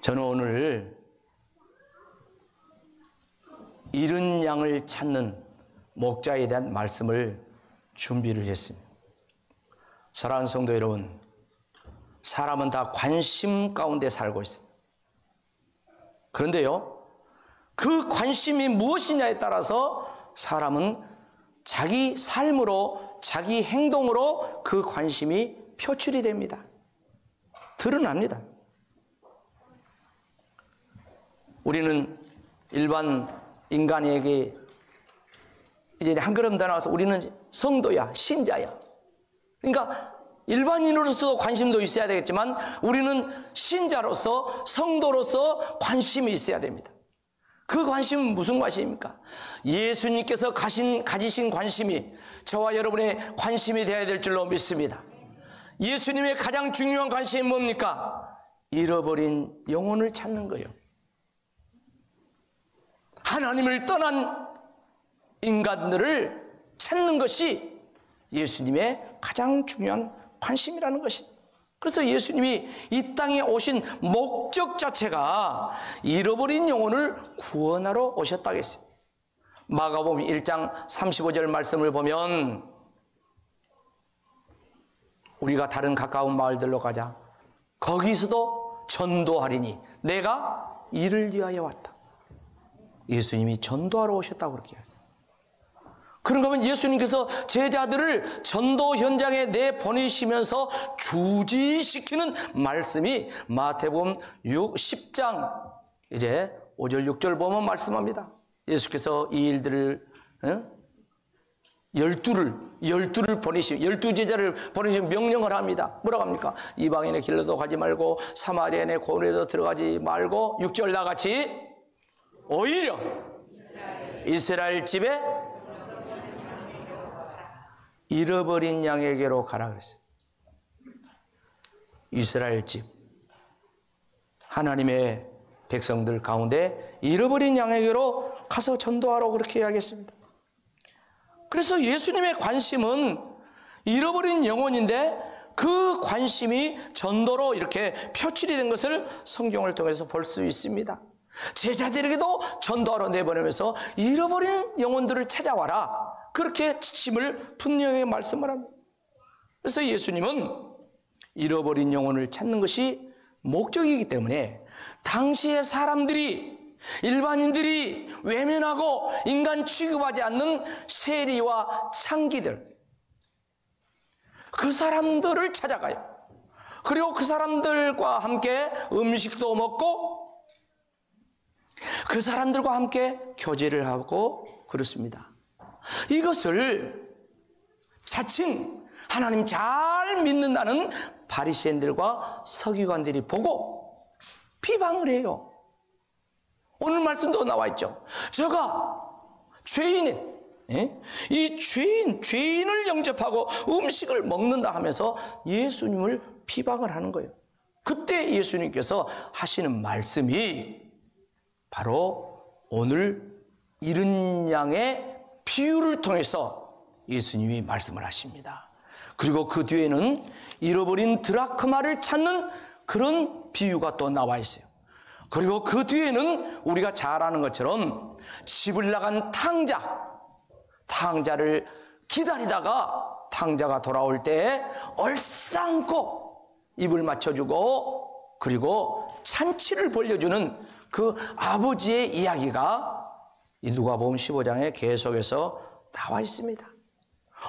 저는 오늘 잃은 양을 찾는 목자에 대한 말씀을 준비를 했습니다. 사랑하는 성도 여러분, 사람은 다 관심 가운데 살고 있습니다. 그런데요, 그 관심이 무엇이냐에 따라서 사람은 자기 삶으로, 자기 행동으로 그 관심이 표출이 됩니다. 드러납니다. 우리는 일반 인간에게 이제 한 걸음 더 나와서 우리는 성도야, 신자야. 그러니까 일반인으로서도 관심도 있어야 되겠지만 우리는 신자로서, 성도로서 관심이 있어야 됩니다. 그 관심은 무슨 관심입니까? 예수님께서 가지신 관심이 저와 여러분의 관심이 되어야 될 줄로 믿습니다. 예수님의 가장 중요한 관심이 뭡니까? 잃어버린 영혼을 찾는 거예요. 하나님을 떠난 인간들을 찾는 것이 예수님의 가장 중요한 관심이라는 것입니다. 그래서 예수님이 이 땅에 오신 목적 자체가 잃어버린 영혼을 구원하러 오셨다고 했어요. 마가복음 1장 35절 말씀을 보면 우리가 다른 가까운 마을들로 가자. 거기서도 전도하리니 내가 이를 위하여 왔다. 예수님이 전도하러 오셨다고 그렇게 했어요. 그런가 하면 예수님께서 제자들을 전도 현장에 내보내시면서 주지시키는 말씀이 마태복음 10장 이제 5절 6절 보면 말씀합니다. 예수께서 이 일들을 12를 보내시고 12제자를 보내시고 명령을 합니다. 뭐라고 합니까? 이방인의 길로도 가지 말고 사마리아인의 고을에도 들어가지 말고 6절 나같이 오히려 이스라엘 집에 잃어버린 양에게로 가라 그랬어요. 이스라엘 집, 하나님의 백성들 가운데 잃어버린 양에게로 가서 전도하러 그렇게 이야기했습니다. 그래서 예수님의 관심은 잃어버린 영혼인데 그 관심이 전도로 이렇게 표출이 된 것을 성경을 통해서 볼 수 있습니다. 제자들에게도 전도하러 내보내면서 잃어버린 영혼들을 찾아와라. 그렇게 지침을 분명히 말씀을 합니다. 그래서 예수님은 잃어버린 영혼을 찾는 것이 목적이기 때문에 당시의 사람들이, 일반인들이 외면하고 인간 취급하지 않는 세리와 창기들, 그 사람들을 찾아가요. 그리고 그 사람들과 함께 음식도 먹고 그 사람들과 함께 교제를 하고 그렇습니다. 이것을 자칭 하나님 잘 믿는다는 바리새인들과 서기관들이 보고 비방을 해요. 오늘 말씀도 나와 있죠. 저가 죄인인, 이 죄인을 영접하고 음식을 먹는다 하면서 예수님을 비방을 하는 거예요. 그때 예수님께서 하시는 말씀이 바로 오늘 잃은 양의 비유를 통해서 예수님이 말씀을 하십니다. 그리고 그 뒤에는 잃어버린 드라크마를 찾는 그런 비유가 또 나와 있어요. 그리고 그 뒤에는 우리가 잘 아는 것처럼 집을 나간 탕자를 기다리다가 탕자가 돌아올 때 얼싸안고 입을 맞춰주고 그리고 잔치를 벌려주는 그 아버지의 이야기가 이 누가복음 15장에 계속해서 나와 있습니다.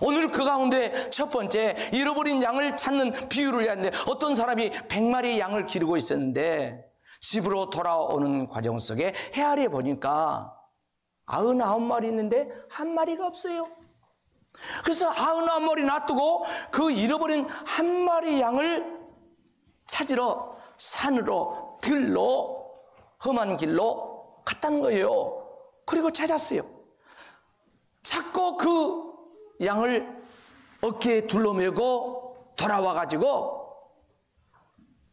오늘 그 가운데 첫 번째 잃어버린 양을 찾는 비유를 했는데 어떤 사람이 100마리 양을 기르고 있었는데 집으로 돌아오는 과정 속에 헤아려 보니까 99마리 있는데 한 마리가 없어요. 그래서 99마리 놔두고 그 잃어버린 한 마리 양을 찾으러 산으로 들로 험한 길로 갔다는 거예요. 그리고 찾았어요. 찾고 그 양을 어깨에 둘러매고 돌아와가지고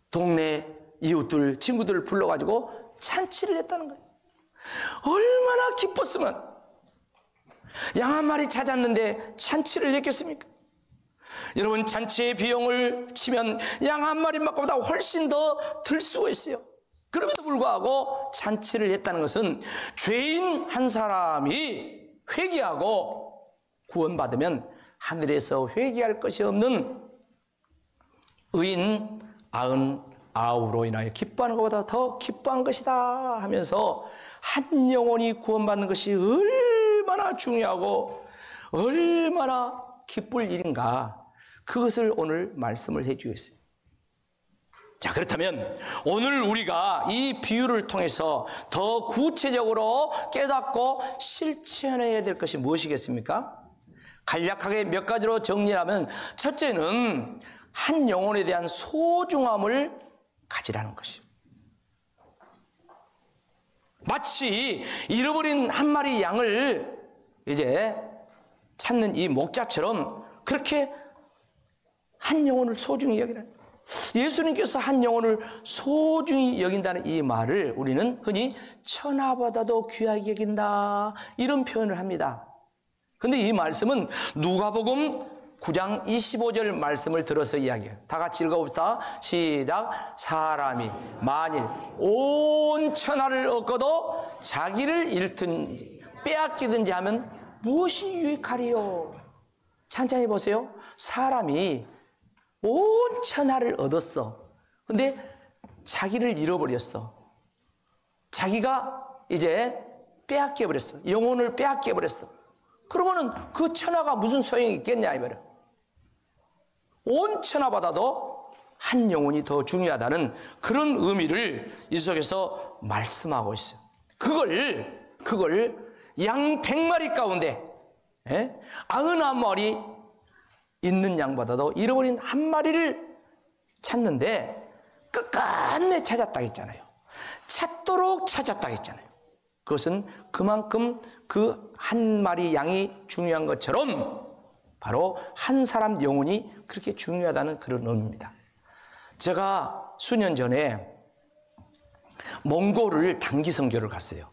동네 이웃들, 친구들을 불러가지고 잔치를 했다는 거예요. 얼마나 기뻤으면 양 한 마리 찾았는데 잔치를 했겠습니까? 여러분, 잔치의 비용을 치면 양 한 마리만큼보다 훨씬 더 들 수가 있어요. 그럼에도 불구하고 잔치를 했다는 것은 죄인 한 사람이 회개하고 구원받으면 하늘에서 회개할 것이 없는 의인 99으로 인하여 기뻐하는 것보다 더 기뻐한 것이다 하면서 한 영혼이 구원받는 것이 얼마나 중요하고 얼마나 기쁠 일인가, 그것을 오늘 말씀을 해주고 있어요. 자, 그렇다면 오늘 우리가 이 비유를 통해서 더 구체적으로 깨닫고 실천해야 될 것이 무엇이겠습니까? 간략하게 몇 가지로 정리하면, 첫째는 한 영혼에 대한 소중함을 가지라는 것이요. 마치 잃어버린 한 마리 양을 이제 찾는 이 목자처럼 그렇게 한 영혼을 소중히 여기라는, 예수님께서 한 영혼을 소중히 여긴다는 이 말을 우리는 흔히 천하보다도 귀하게 여긴다, 이런 표현을 합니다. 근데 이 말씀은 누가복음 9장 25절 말씀을 들어서 이야기해요. 다 같이 읽어봅시다. 시작. 사람이 만일 온 천하를 얻고도 자기를 잃든지 빼앗기든지 하면 무엇이 유익하리요? 찬찬히 보세요. 사람이 온 천하를 얻었어. 근데 자기를 잃어버렸어. 자기가 이제 빼앗겨버렸어. 영혼을 빼앗겨버렸어. 그러면은 그 천하가 무슨 소용이 있겠냐 이 말이야. 온 천하보다도 한 영혼이 더 중요하다는 그런 의미를 이 속에서 말씀하고 있어요. 그걸 양 100마리 가운데 99마리 있는 양보다도 잃어버린 한 마리를 찾는데 끝끝내 찾았다 했잖아요. 찾도록 찾았다 했잖아요. 그것은 그만큼 그 한 마리 양이 중요한 것처럼 바로 한 사람 영혼이 그렇게 중요하다는 그런 의미입니다. 제가 수년 전에 몽골을 단기 선교를 갔어요.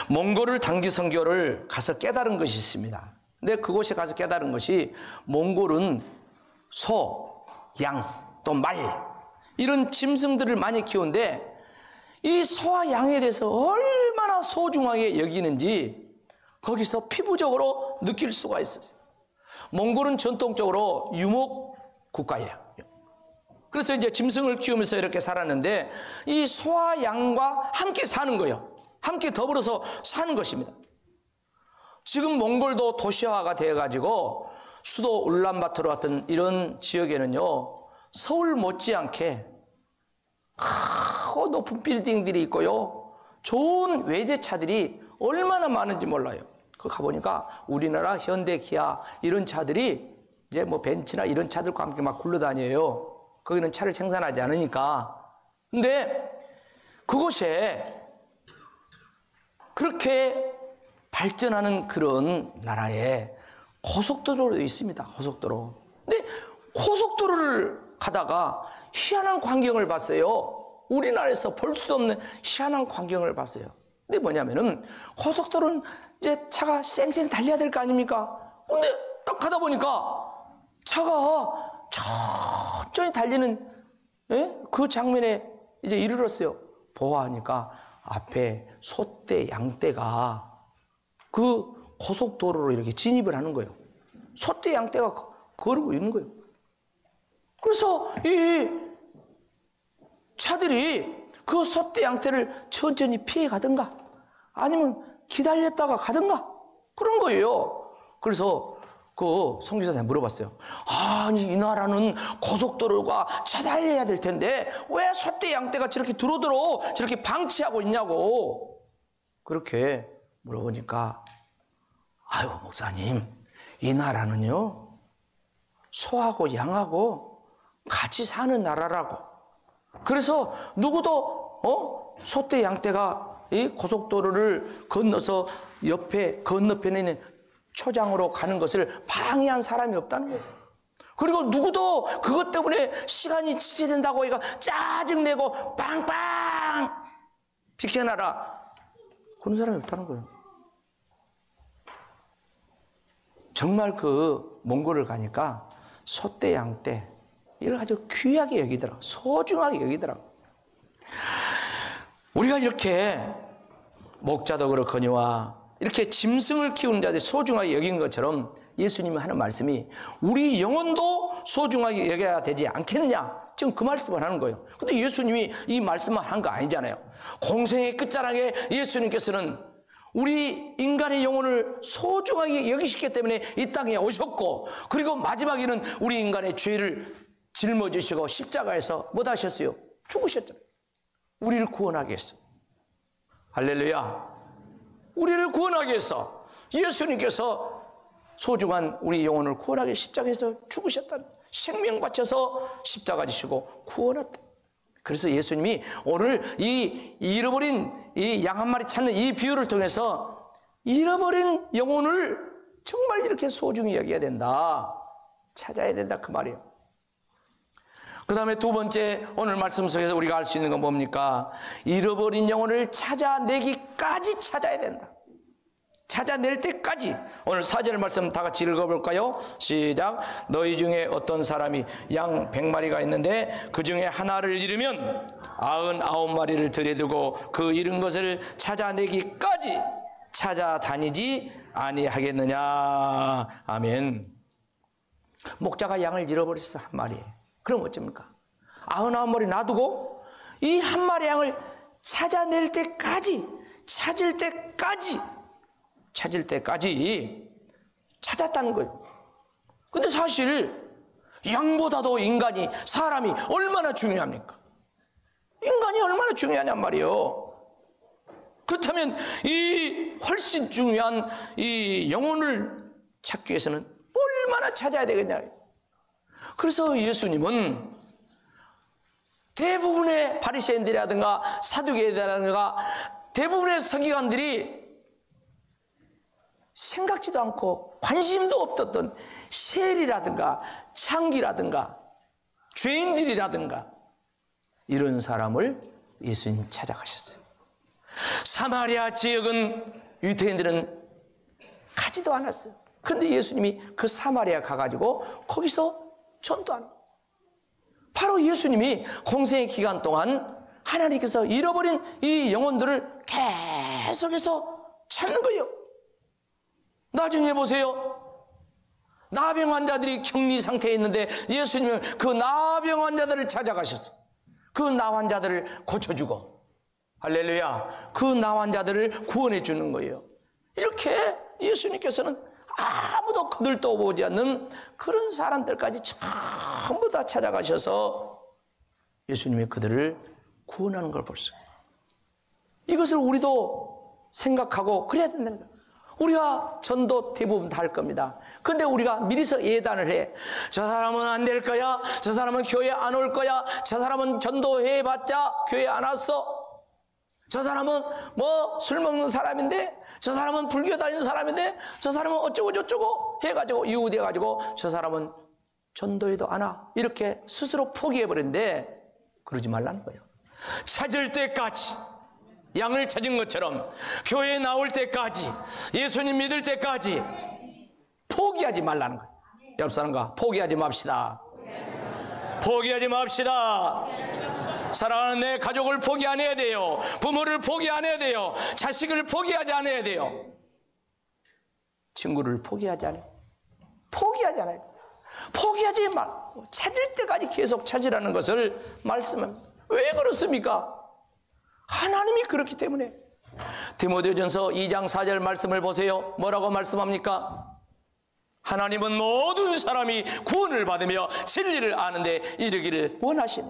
몽골을 단기 선교를 가서 깨달은 것이 있습니다. 근데 그곳에 가서 깨달은 것이, 몽골은 소, 양, 또 말, 이런 짐승들을 많이 키우는데 이 소와 양에 대해서 얼마나 소중하게 여기는지 거기서 피부적으로 느낄 수가 있었어요. 몽골은 전통적으로 유목 국가예요. 그래서 이제 짐승을 키우면서 이렇게 살았는데 이 소와 양과 함께 사는 거예요. 함께 더불어서 사는 것입니다. 지금 몽골도 도시화가 되어가지고 수도 울란바토르 같은 이런 지역에는요, 서울 못지않게 크고 높은 빌딩들이 있고요, 좋은 외제차들이 얼마나 많은지 몰라요. 그 가보니까 우리나라 현대 기아 이런 차들이 이제 뭐 벤츠나 이런 차들과 함께 막 굴러다녀요. 거기는 차를 생산하지 않으니까. 근데 그곳에 그렇게 발전하는 그런 나라에 고속도로도 있습니다. 고속도로. 근데 고속도로를 가다가 희한한 광경을 봤어요. 우리나라에서 볼 수 없는 희한한 광경을 봤어요. 근데 뭐냐면은 고속도로는 이제 차가 쌩쌩 달려야 될 거 아닙니까? 근데 딱 가다 보니까 차가 천천히 달리는 그 장면에 이제 이르렀어요. 보아하니까 앞에 소떼, 양떼가 그 고속도로로 이렇게 진입을 하는 거예요. 소떼, 양떼가 걸고 있는 거예요. 그래서 이 차들이 그 소떼, 양떼를 천천히 피해 가든가 아니면 기다렸다가 가든가 그런 거예요. 그래서 그 선교사한테 물어봤어요. 아니, 이 나라는 고속도로가 차달려야 될 텐데 왜 소떼, 양떼가 저렇게 두루두루 저렇게 방치하고 있냐고 그렇게 물어보니까, 아유 목사님, 이 나라는요 소하고 양하고 같이 사는 나라라고. 그래서 누구도 소떼, 양떼가 이 고속도로를 건너서 옆에 건너편에 있는 초장으로 가는 것을 방해한 사람이 없다는 거예요. 그리고 누구도 그것 때문에 시간이 지체된다고 이거 짜증내고 빵빵 비켜놔라 그런 사람이 없다는 거예요. 정말 그 몽골을 가니까 소떼, 양떼 이걸 아주 귀하게 여기더라. 소중하게 여기더라. 우리가 이렇게 목자도 그렇거니와 이렇게 짐승을 키우는 자들이 소중하게 여긴 것처럼 예수님이 하는 말씀이 우리 영혼도 소중하게 여겨야 되지 않겠느냐, 지금 그 말씀을 하는 거예요. 근데 예수님이 이 말씀만 한 거 아니잖아요. 공생의 끝자락에 예수님께서는 우리 인간의 영혼을 소중하게 여기시기 때문에 이 땅에 오셨고, 그리고 마지막에는 우리 인간의 죄를 짊어지시고 십자가에서 뭐 하셨어요? 죽으셨잖아요. 우리를 구원하기 위해서. 할렐루야. 우리를 구원하기 위해서 예수님께서 소중한 우리 영혼을 구원하기 십자가에서 죽으셨다. 생명 바쳐서 십자가 지시고 구원했다. 그래서 예수님이 오늘 이 잃어버린 이 양 한 마리 찾는 이 비유를 통해서 잃어버린 영혼을 정말 이렇게 소중히 여겨야 된다, 찾아야 된다, 그 말이에요. 그 다음에 두 번째, 오늘 말씀 속에서 우리가 알 수 있는 건 뭡니까? 잃어버린 영혼을 찾아내기까지 찾아야 된다. 찾아낼 때까지. 오늘 4절 말씀 다 같이 읽어볼까요? 시작. 너희 중에 어떤 사람이 양 100마리가 있는데 그 중에 하나를 잃으면 99마리를 들여두고 그 잃은 것을 찾아내기까지 찾아다니지 아니하겠느냐. 아멘. 목자가 양을 잃어버렸어, 한 마리. 그럼 어쩝니까? 99마리 놔두고 이 한 마리 양을 찾아낼 때까지, 찾을 때까지 찾았다는 거예요. 근데 사실 양보다도 인간이, 사람이 얼마나 중요합니까? 인간이 얼마나 중요하냔 말이에요. 그렇다면 이 훨씬 중요한 이 영혼을 찾기 위해서는 얼마나 찾아야 되겠냐. 그래서 예수님은 대부분의 바리새인들이라든가 사두개인들이라든가 대부분의 서기관들이 생각지도 않고 관심도 없었던 세리라든가 창기라든가 죄인들이라든가 이런 사람을 예수님 찾아가셨어요. 사마리아 지역은 유대인들은 가지도 않았어요. 근데 예수님이 그 사마리아 가가지고 거기서 전도하는, 바로 예수님이 공생의 기간 동안 하나님께서 잃어버린 이 영혼들을 계속해서 찾는 거예요. 나중에 보세요. 나병 환자들이 격리 상태에 있는데 예수님은 그 나병 환자들을 찾아가셨어. 그 나 환자들을 고쳐주고, 할렐루야, 그 나 환자들을 구원해 주는 거예요. 이렇게 예수님께서는 아무도 거들떠보지 않는 그런 사람들까지 전부 다 찾아가셔서 예수님이 그들을 구원하는 걸 볼 수 있어요. 이것을 우리도 생각하고 그래야 된다는 거예요. 우리가 전도 대부분 다 할 겁니다. 근데 우리가 미리서 예단을 해. 저 사람은 안 될 거야. 저 사람은 교회 안 올 거야. 저 사람은 전도해봤자 교회 안 왔어. 저 사람은 뭐 술 먹는 사람인데, 저 사람은 불교 다니는 사람인데, 저 사람은 어쩌고 저쩌고 해가지고 이웃해가지고 저 사람은 전도해도 안 와. 이렇게 스스로 포기해버렸는데 그러지 말라는 거예요. 찾을 때까지, 양을 찾은 것처럼 교회에 나올 때까지, 예수님 믿을 때까지 포기하지 말라는 거예요. 옆 사람과 포기하지 맙시다. 포기하지 맙시다. 사랑하는 내 가족을 포기 안 해야 돼요. 부모를 포기 안 해야 돼요. 자식을 포기하지 않아야 돼요. 친구를 포기하지 않아요. 포기하지 않아요. 포기하지 말고 찾을 때까지 계속 찾으라는 것을 말씀합니다. 왜 그렇습니까? 하나님이 그렇기 때문에. 디모데전서 2장 4절 말씀을 보세요. 뭐라고 말씀합니까? 하나님은 모든 사람이 구원을 받으며 진리를 아는데 이르기를 원하시네.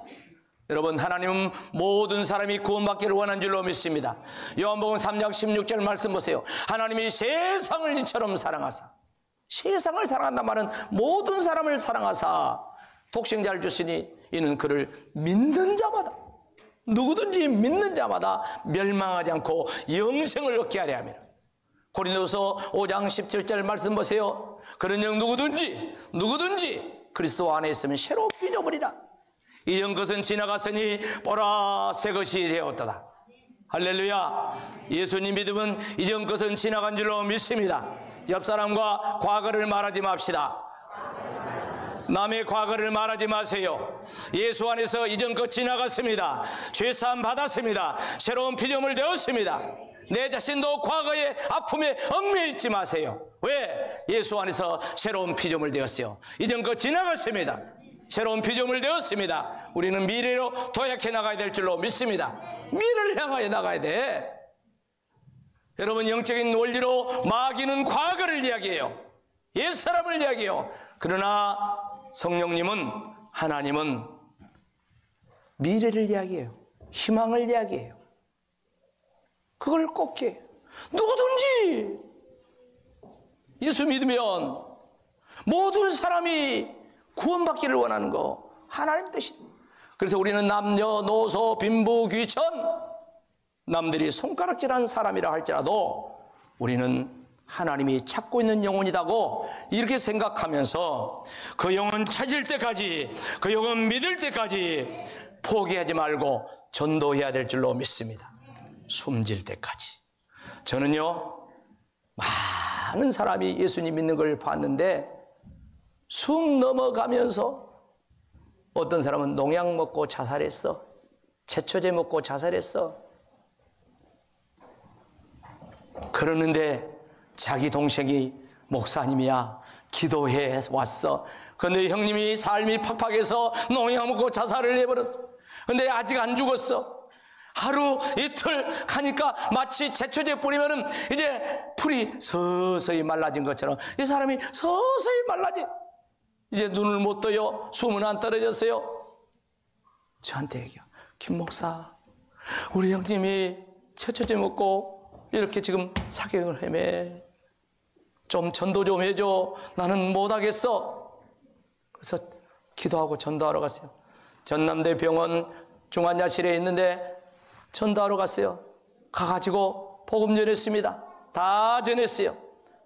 여러분, 하나님은 모든 사람이 구원받기를 원한 줄로 믿습니다. 요한복음 3장 16절 말씀 보세요. 하나님이 세상을 이처럼 사랑하사, 세상을 사랑한단 말은 모든 사람을 사랑하사 독생자를 주시니 이는 그를 믿는 자마다, 누구든지 믿는 자마다 멸망하지 않고 영생을 얻게 하려 함이라. 고린도서 5장 17절 말씀 보세요. 그런즉 누구든지 그리스도 안에 있으면 새로 빚어버리라. 이전 것은 지나갔으니 보라 새 것이 되었도다. 할렐루야. 예수님 믿으면 이전 것은 지나간 줄로 믿습니다. 옆 사람과 과거를 말하지 맙시다. 남의 과거를 말하지 마세요. 예수 안에서 이전 것 지나갔습니다. 죄사함 받았습니다. 새로운 피조물 되었습니다. 내 자신도 과거의 아픔에 얽매여 있지 마세요. 왜? 예수 안에서 새로운 피조물 되었어요. 이전 것 지나갔습니다. 새로운 피조물 되었습니다. 우리는 미래로 도약해 나가야 될 줄로 믿습니다. 미래를 향하여 나가야 돼. 여러분, 영적인 원리로 마귀는 과거를 이야기해요. 옛사람을 이야기해요. 그러나 성령님은, 하나님은 미래를 이야기해요. 희망을 이야기해요. 그걸 꼭 해. 누구든지 예수 믿으면 모든 사람이 구원받기를 원하는 거 하나님 뜻입니다. 그래서 우리는 남녀노소 빈부 귀천, 남들이 손가락질한 사람이라 할지라도 우리는 하나님이 찾고 있는 영혼이라고 이렇게 생각하면서 그 영혼 찾을 때까지, 그 영혼 믿을 때까지 포기하지 말고 전도해야 될 줄로 믿습니다. 숨질 때까지. 저는요, 많은 사람이 예수님 믿는 걸 봤는데 숨 넘어가면서 어떤 사람은 농약 먹고 자살했어. 제초제 먹고 자살했어. 그러는데 자기 동생이 목사님이야, 기도해 왔어. 근데 형님이 삶이 팍팍해서 농약 먹고 자살을 해버렸어. 근데 아직 안 죽었어. 하루 이틀 가니까 마치 제초제 뿌리면은 이제 풀이 서서히 말라진 것처럼 이 사람이 서서히 말라져. 이제 눈을 못 떠요. 숨은 안 떨어졌어요. 저한테 얘기해요. 김 목사, 우리 형님이 제초제 먹고 이렇게 지금 사경을 헤매. 좀 전도 좀 해줘. 나는 못하겠어. 그래서 기도하고 전도하러 갔어요. 전남대 병원 중환자실에 있는데 전도하러 갔어요. 가가지고 복음 전했습니다. 다 전했어요.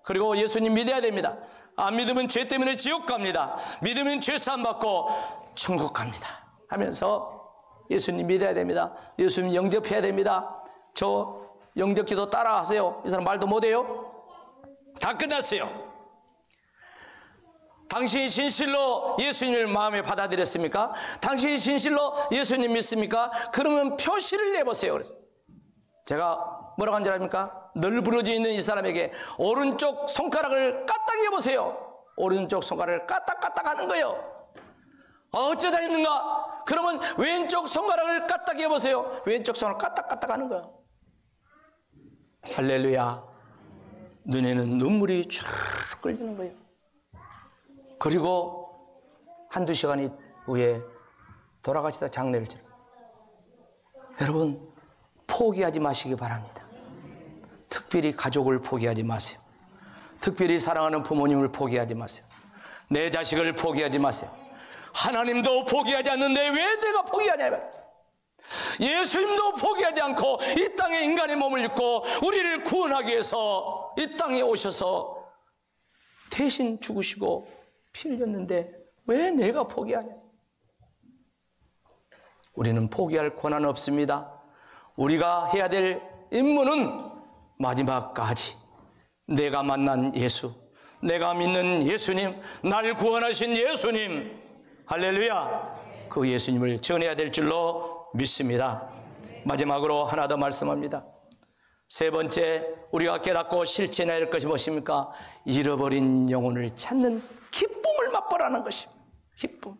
그리고 예수님 믿어야 됩니다. 안 믿으면 죄 때문에 지옥 갑니다. 믿으면 죄사함 받고 천국 갑니다 하면서 예수님 믿어야 됩니다. 예수님 영접해야 됩니다. 저 영접기도 따라 하세요. 이 사람 말도 못해요. 다 끝났어요. 당신이 진실로 예수님을 마음에 받아들였습니까? 당신이 진실로 예수님 믿습니까? 그러면 표시를 내보세요. 그래서 제가 뭐라고 한 줄 압니까? 널브러져 있는 이 사람에게 오른쪽 손가락을 까딱 해보세요. 오른쪽 손가락을 까딱 하는 거예요. 어쩌다 했는가? 그러면 왼쪽 손가락을 까딱 해보세요. 왼쪽 손을 까딱 하는 거예요. 할렐루야. 눈에는 눈물이 쫙 끌리는 거예요. 그리고 한두 시간 후에 돌아가시다 장례를 치러. 여러분, 포기하지 마시기 바랍니다. 특별히 가족을 포기하지 마세요. 특별히 사랑하는 부모님을 포기하지 마세요. 내 자식을 포기하지 마세요. 하나님도 포기하지 않는데 왜 내가 포기하냐? 예수님도 포기하지 않고 이 땅에 인간의 몸을 입고 우리를 구원하기 위해서 이 땅에 오셔서 대신 죽으시고 피 흘렸는데 왜 내가 포기하냐? 우리는 포기할 권한 없습니다. 우리가 해야 될 임무는 마지막까지 내가 만난 예수, 내가 믿는 예수님, 나를 구원하신 예수님, 할렐루야, 그 예수님을 전해야 될 줄로 믿습니다. 마지막으로 하나 더 말씀합니다. 세 번째, 우리가 깨닫고 실천해야 할 것이 무엇입니까? 잃어버린 영혼을 찾는 기쁨을 맛보라는 것입니다. 기쁨.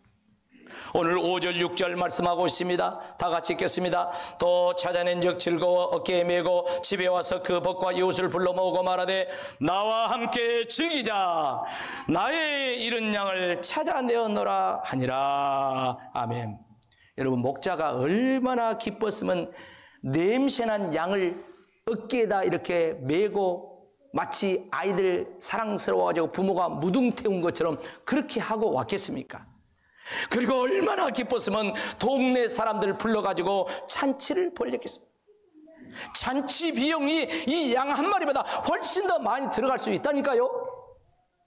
오늘 5절 6절 말씀하고 있습니다. 다 같이 읽겠습니다. 또 찾아낸 적 즐거워 어깨에 메고 집에 와서 그 벗과 이웃을 불러 모으고 말하되 나와 함께 즐기자. 나의 잃은 양을 찾아내었노라 하니라. 아멘. 여러분, 목자가 얼마나 기뻤으면 냄새난 양을 어깨에다 이렇게 메고 마치 아이들 사랑스러워가지고 부모가 무등 태운 것처럼 그렇게 하고 왔겠습니까? 그리고 얼마나 기뻤으면 동네 사람들 불러가지고 잔치를 벌였겠습니다. 잔치 비용이 이 양 한 마리보다 훨씬 더 많이 들어갈 수 있다니까요.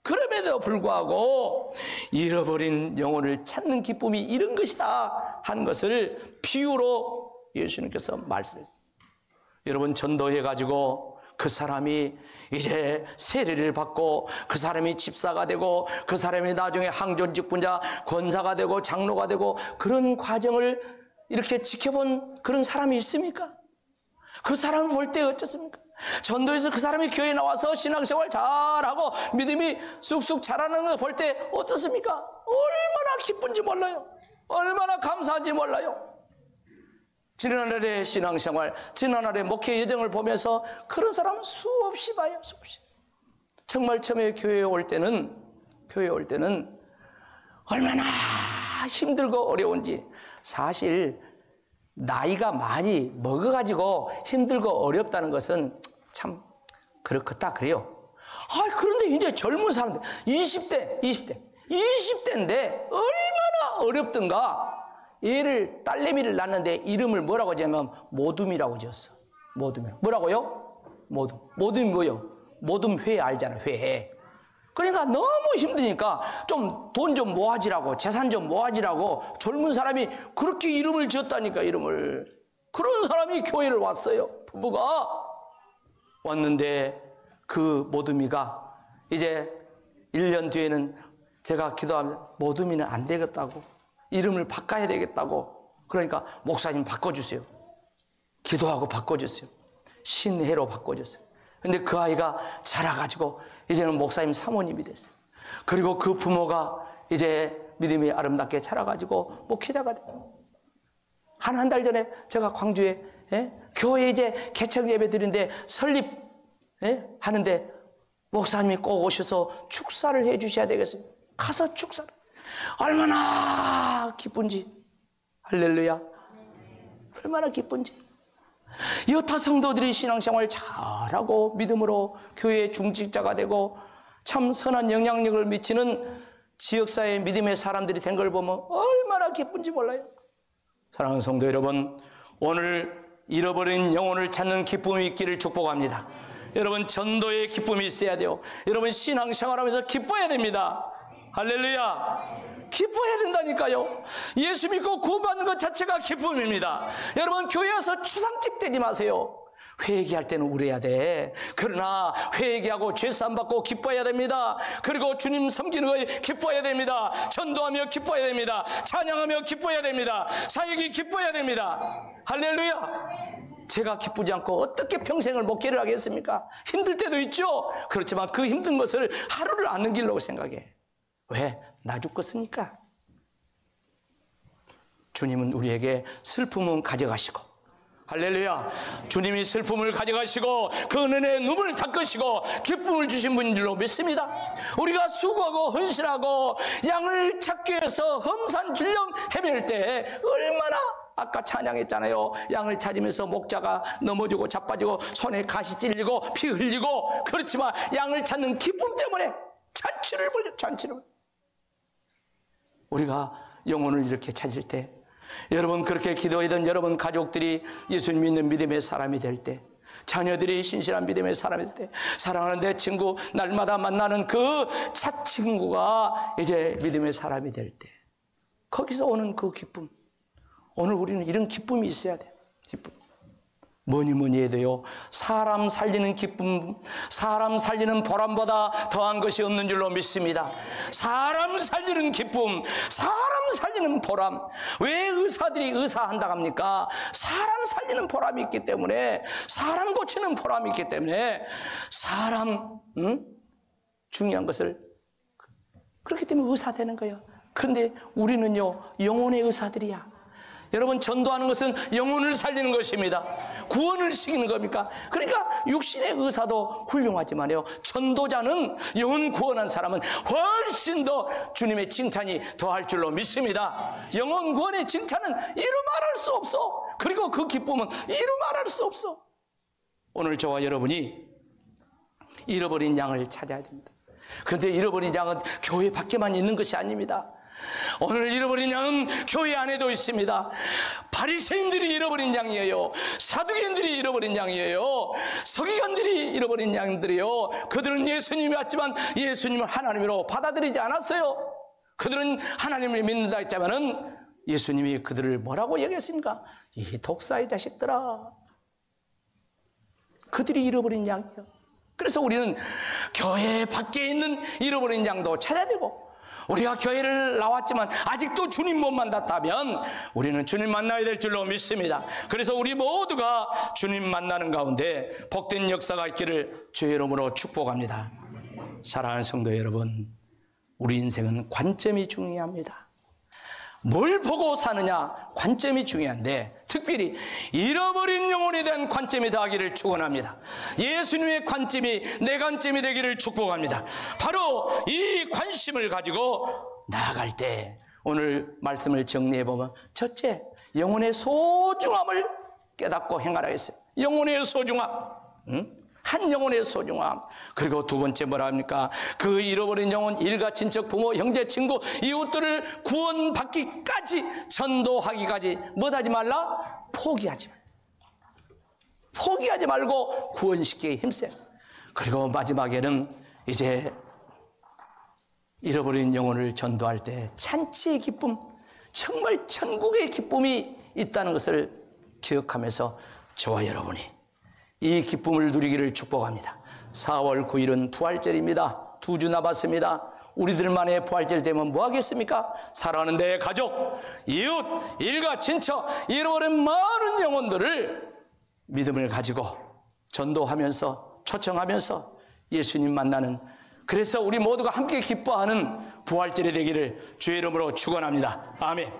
그럼에도 불구하고 잃어버린 영혼을 찾는 기쁨이 이런 것이다 하는 것을 비유로 예수님께서 말씀했습니다. 여러분, 전도해가지고 그 사람이 이제 세례를 받고 그 사람이 집사가 되고 그 사람이 나중에 항존직분자 권사가 되고 장로가 되고 그런 과정을 이렇게 지켜본 그런 사람이 있습니까? 그 사람을 볼 때 어떻습니까? 전도에서 그 사람이 교회에 나와서 신앙생활 잘하고 믿음이 쑥쑥 자라는 걸 볼 때 어떻습니까? 얼마나 기쁜지 몰라요. 얼마나 감사한지 몰라요. 지난날의 신앙생활, 지난날의 목회 여정을 보면서 그런 사람은 수없이 봐요, 수없이. 정말 처음에 교회에 올 때는 얼마나 힘들고 어려운지 사실 나이가 많이 먹어가지고 힘들고 어렵다는 것은 참 그렇겠다 그래요. 그런데 이제 젊은 사람들 20대인데 얼마나 어렵던가. 얘를 딸내미를 낳는데 이름을 뭐라고 지으면 모둠이라고 지었어. 모둠이 뭐라고요? 모둠이 뭐요? 모둠회 알잖아. 회. 그러니까 너무 힘드니까 좀 돈 좀 모아지라고 재산 좀 모아지라고 젊은 사람이 그렇게 이름을 지었다니까. 이름을. 그런 사람이 교회를 왔어요. 부부가 왔는데 그 모둠이가 이제 1년 뒤에는 제가 기도하면 모둠이는 안 되겠다고, 이름을 바꿔야 되겠다고. 그러니까 목사님 바꿔주세요. 기도하고 바꿔주세요. 신혜로 바꿔줬어요. 근데 그 아이가 자라가지고 이제는 목사님 사모님이 됐어요. 그리고 그 부모가 이제 믿음이 아름답게 자라가지고 목회자가 돼요. 한 달 전에 제가 광주에 교회 이제 개척 예배 드리는데 설립 하는데 목사님이 꼭 오셔서 축사를 해 주셔야 되겠어요. 가서 축사를. 얼마나 기쁜지. 할렐루야. 얼마나 기쁜지. 여타 성도들이 신앙생활 잘하고 믿음으로 교회의 중직자가 되고 참 선한 영향력을 미치는 지역사회의 믿음의 사람들이 된 걸 보면 얼마나 기쁜지 몰라요. 사랑하는 성도 여러분, 오늘 잃어버린 영혼을 찾는 기쁨이 있기를 축복합니다. 여러분, 전도의 기쁨이 있어야 돼요. 여러분, 신앙생활하면서 기뻐야 됩니다. 할렐루야. 기뻐해야 된다니까요. 예수 믿고 구원받는 것 자체가 기쁨입니다. 여러분, 교회 와서 추상집 되지 마세요. 회개할 때는 울어야 돼. 그러나 회개하고 죄사함 받고 기뻐해야 됩니다. 그리고 주님 섬기는 거에 기뻐해야 됩니다. 전도하며 기뻐해야 됩니다. 찬양하며 기뻐해야 됩니다. 사역이 기뻐해야 됩니다. 할렐루야. 제가 기쁘지 않고 어떻게 평생을 목회를 하겠습니까? 힘들 때도 있죠. 그렇지만 그 힘든 것을 하루를 안 넘기려고 생각해. 왜? 나 죽겠으니까. 주님은 우리에게 슬픔은 가져가시고, 할렐루야, 주님이 슬픔을 가져가시고 그 은혜의 눈물을 닦으시고 기쁨을 주신 분인 줄로 믿습니다. 우리가 수고하고 헌신하고 양을 찾기 위해서 험산길령 헤맬 때 얼마나, 아까 찬양했잖아요. 양을 찾으면서 목자가 넘어지고 자빠지고 손에 가시 찔리고 피 흘리고, 그렇지만 양을 찾는 기쁨 때문에 잔치를 벌여. 잔치를. 우리가 영혼을 이렇게 찾을 때, 여러분 그렇게 기도하던 여러분 가족들이 예수님 믿는 믿음의 사람이 될 때, 자녀들이 신실한 믿음의 사람이 될 때, 사랑하는 내 친구, 날마다 만나는 그 차친구가 이제 믿음의 사람이 될 때, 거기서 오는 그 기쁨. 오늘 우리는 이런 기쁨이 있어야 돼요. 기쁨. 뭐니 해도요, 사람 살리는 기쁨, 사람 살리는 보람보다 더한 것이 없는 줄로 믿습니다. 사람 살리는 기쁨, 사람 살리는 보람. 왜 의사들이 의사한다고 합니까? 사람 살리는 보람이 있기 때문에, 사람 고치는 보람이 있기 때문에, 사람 중요한 것을, 그렇기 때문에 의사 되는 거예요. 그런데 우리는요, 영혼의 의사들이야. 여러분, 전도하는 것은 영혼을 살리는 것입니다. 구원을 시키는 겁니까? 그러니까 육신의 의사도 훌륭하지만요, 전도자는 영혼 구원한 사람은 훨씬 더 주님의 칭찬이 더할 줄로 믿습니다. 영혼 구원의 칭찬은 이루 말할 수 없어. 그리고 그 기쁨은 이루 말할 수 없어. 오늘 저와 여러분이 잃어버린 양을 찾아야 됩니다. 그런데 잃어버린 양은 교회 밖에만 있는 것이 아닙니다. 오늘 잃어버린 양은 교회 안에도 있습니다. 바리새인들이 잃어버린 양이에요. 사두개인들이 잃어버린 양이에요. 서기관들이 잃어버린 양들이요. 그들은 예수님이 왔지만 예수님을 하나님으로 받아들이지 않았어요. 그들은 하나님을 믿는다 했지만은 예수님이 그들을 뭐라고 얘기했습니까? 이 독사의 자식들아. 그들이 잃어버린 양이요. 그래서 우리는 교회 밖에 있는 잃어버린 양도 찾아야 되고, 우리가 교회를 나왔지만 아직도 주님 못 만났다면 우리는 주님 만나야 될 줄로 믿습니다. 그래서 우리 모두가 주님 만나는 가운데 복된 역사가 있기를 주의 이름으로 축복합니다. 사랑하는 성도 여러분, 우리 인생은 관점이 중요합니다. 뭘 보고 사느냐, 관점이 중요한데, 특별히 잃어버린 영혼에 대한 관점이 더하기를 축원합니다. 예수님의 관점이 내 관점이 되기를 축복합니다. 바로 이 관심을 가지고 나아갈 때 오늘 말씀을 정리해 보면, 첫째, 영혼의 소중함을 깨닫고 행하라 했어요. 영혼의 소중함, 한 영혼의 소중함. 그리고 두 번째 뭐라 합니까? 그 잃어버린 영혼, 일가, 친척, 부모, 형제, 친구, 이웃들을 구원받기까지, 전도하기까지 뭐하지 말라? 포기하지 말라. 포기하지 말고 구원시키기에 힘써. 그리고 마지막에는 이제 잃어버린 영혼을 전도할 때 찬치의 기쁨, 정말 천국의 기쁨이 있다는 것을 기억하면서 저와 여러분이 이 기쁨을 누리기를 축복합니다. 4월 9일은 부활절입니다. 2주 남았습니다. 우리들만의 부활절 되면 뭐 하겠습니까? 사랑하는 내 가족, 이웃, 일가, 친척, 잃어버린 많은 영혼들을 믿음을 가지고 전도하면서, 초청하면서 예수님 만나는, 그래서 우리 모두가 함께 기뻐하는 부활절이 되기를 주의 이름으로 축원합니다. 아멘.